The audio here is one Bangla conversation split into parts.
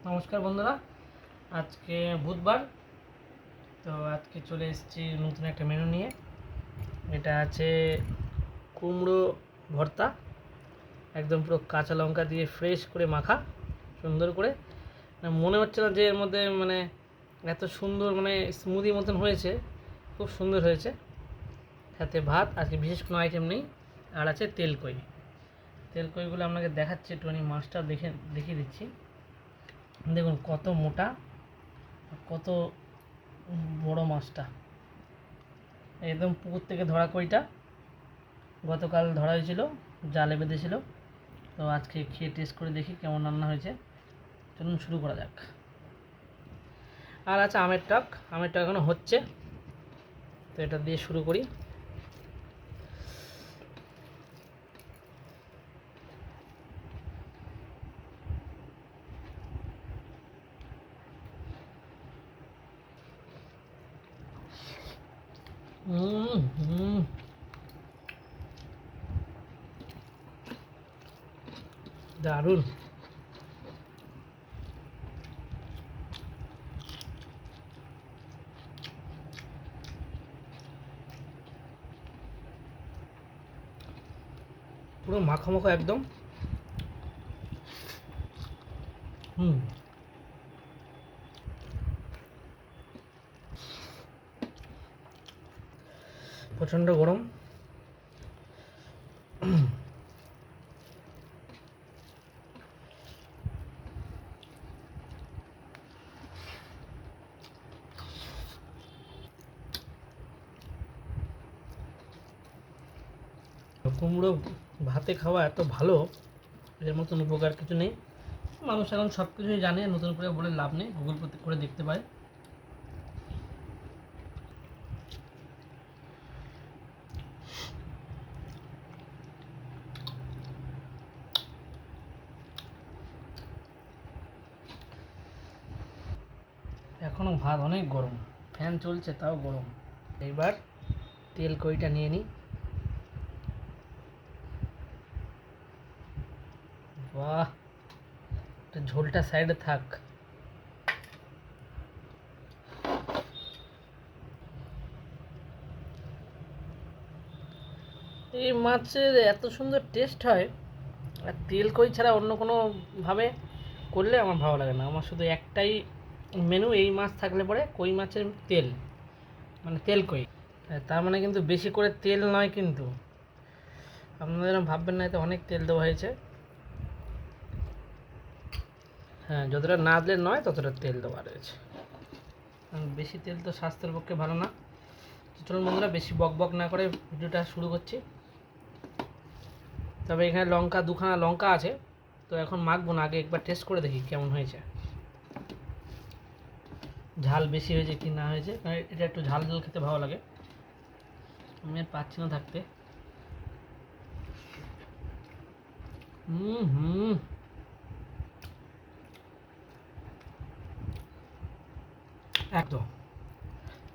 নমস্কার বন্ধুরা, আজকে বুধবার। তো আজকে চলে এসেছি নতুন একটা মেনু নিয়ে। এটা আছে কুমড়ো ভর্তা, একদম পুরো কাঁচা লঙ্কা দিয়ে ফ্রেশ করে মাখা সুন্দর করে। মনে হচ্ছে না যে এর মধ্যে এত সুন্দর স্মুদি মতন হয়েছে, খুব সুন্দর হয়েছে। সাথে ভাত, আজকে বিশেষ কোনো আইটেম নেই। আর আছে তেলকইগুলো আপনাকে দেখাচ্ছি, একটুখানি মাছটা দেখিয়ে দিচ্ছি। দেখুন কত মোটা, কত বড় মাছটা, একদম পুকুর থেকে ধরা কইটা। গতকাল ধরা হয়েছিল, জালে বেঁধেছিল। তো আজকে খেয়ে টেস্ট করে দেখি কেমন রান্না হয়েছে। চলুন শুরু করা যাক। আর আছে আমের টক এখনও হচ্ছে, তো এটা দিয়ে শুরু করি। দারুণ। পুরো মাখো মাখো একদম। প্রচণ্ড গরম। কুমড়ো ভাতে খাওয়া এত ভালো, এর মতন উপকার কিছু নেই। মানুষ এখন সব কিছুই জানে, নতুন করে বলে লাভ নেই, গুগল করে দেখতে পায়। এখনও ভাত অনেক গরম, ফ্যান চলছে তাও গরম। এইবার তেল কইটা নিয়ে নিই। বাহ, ঝোলটা সাইডে থাক। এই মাছের এত সুন্দর টেস্ট হয়, আর তেল কই ছাড়া অন্য কোনোভাবে করলে আমার ভালো লাগে না। আমার শুধু একটাই মেনু, এই মাছ থাকলে পরে কই মাছের তেল, তেল কই। তার কিন্তু বেশি করে তেল নয়, কিন্তু আপনারা যেন ভাববেন না এতে অনেক তেল দেওয়া হয়েছে। হ্যাঁ, যতটা না দিলে নয় ততটা তেল দেওয়া রয়েছে। বেশি তেল তো স্বাস্থ্যের পক্ষে ভালো না। চলুন বন্ধুরা, বেশি বক বক না করে ভিডিওটা শুরু করছি। তবে এখানে দুখানা লঙ্কা আছে, তো এখন মাখবো না, আগে একবার টেস্ট করে দেখি কেমন হয়েছে, ঝাল বেশি হয়েছে কি না হয়েছে। কারণ এটা একটু ঝাল ঝাল খেতে ভালো লাগে, আমি আর পাচ্ছি না থাকতে। একদম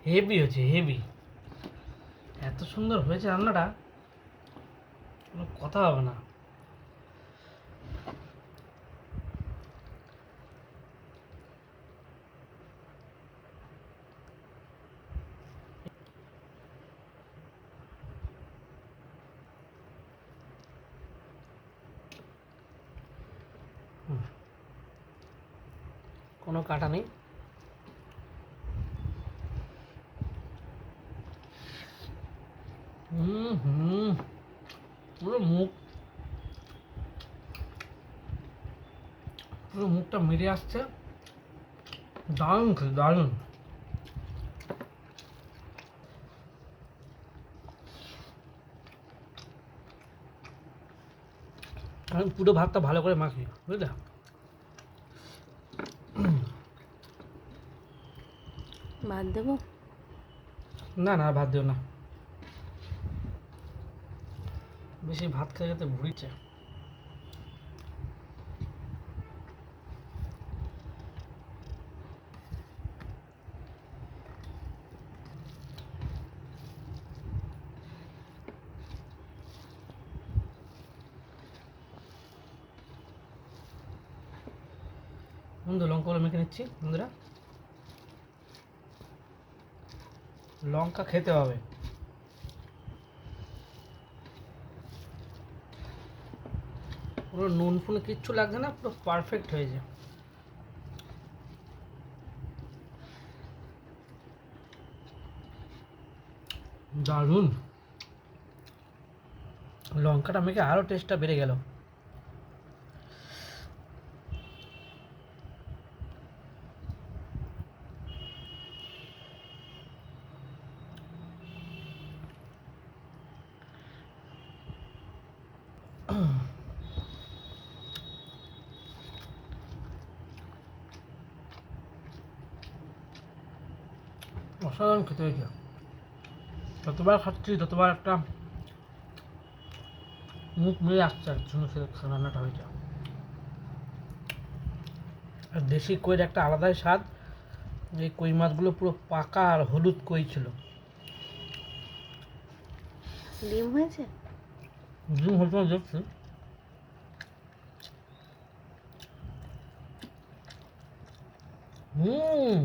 হেভি হয়েছে, হেভি। এত সুন্দর হয়েছে রান্নাটা, কোনো কথা হবে না। কোনো কাটা নেই। পুরো মুখটা মেরে আসছে। দারুণ খেতে, দারুণ। আমি পুরো ভাতটা ভালো করে মাখি, বুঝলে। ভাত দেবো? না না, ভাত দিও না, বেশি ভাত খেতে খেতে ভুড়িছে। বন্ধু লঙ্কাগুলো মেখে নিচ্ছি বন্ধুরা। লঙ্কা খেতে হবে, পুরো নুন ফুন কিচ্ছু লাগছে না, পুরো পারফেক্ট হয়েছে। দারুণ, লঙ্কাটা মেখে আরও টেস্টটা বেড়ে গেল। অসাধারণ খেতে হয়েছে। যতবার খাচ্ছি ততবার একটা মুখ মেরে আসছে আর জন্য রান্নাটা হয়েছে। আর দেশি কইয়ের একটা আলাদাই স্বাদ। এই কই মাছগুলো পুরো পাকা আর হলুদ কই ছিল। ডিম হয়েছে? ডিম হয়তো না দেখছি। হুম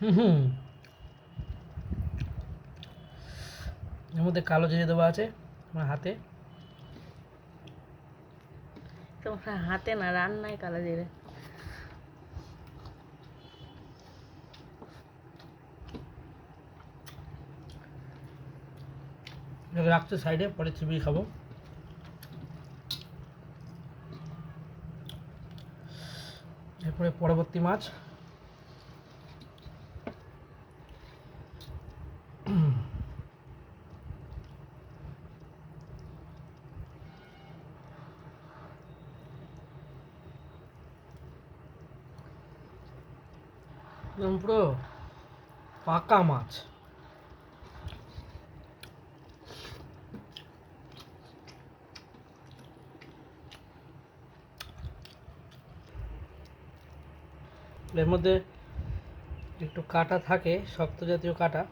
হুম হুম। এর মধ্যে কালো জিরে দেওয়া আছে আমার হাতে। তোমার হাতে না, রান্নায় কালো জিরে। এটাকে রাখছে সাইডে, পরে চিবিয়ে খাবো। এরপরে পরবর্তী মাছ। একদম পুরো পাকা মাছ। এর মধ্যে একটু কাটা থাকে, শক্ত জাতীয় কাটা।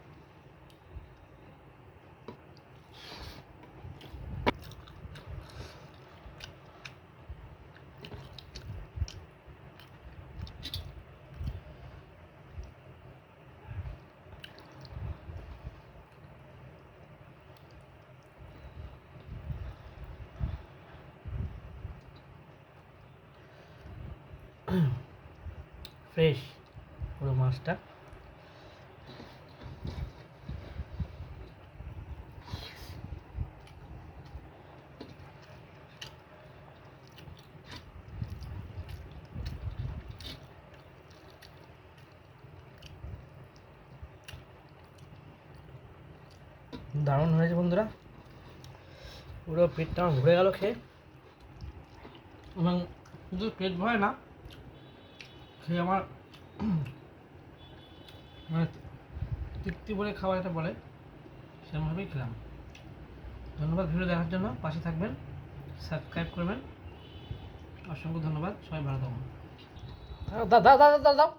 ফ্রেশ পুরো মাছটা। দারুণ হয়েছে বন্ধুরা, পুরো পেটটা আমার ভরে গেল খেয়ে। এবং শুধু পেট ভরে না, খেয়ে আমার মানে তৃপ্তি বলে খাবার এটা বলে, সেরকমভাবেই খেলাম। ধন্যবাদ ভিডিও দেখার জন্য, পাশে থাকবেন, সাবস্ক্রাইব করবেন। অসংখ্য ধন্যবাদ, সবাই ভালো থাকুন। দাও দাও দাও দাও দাও।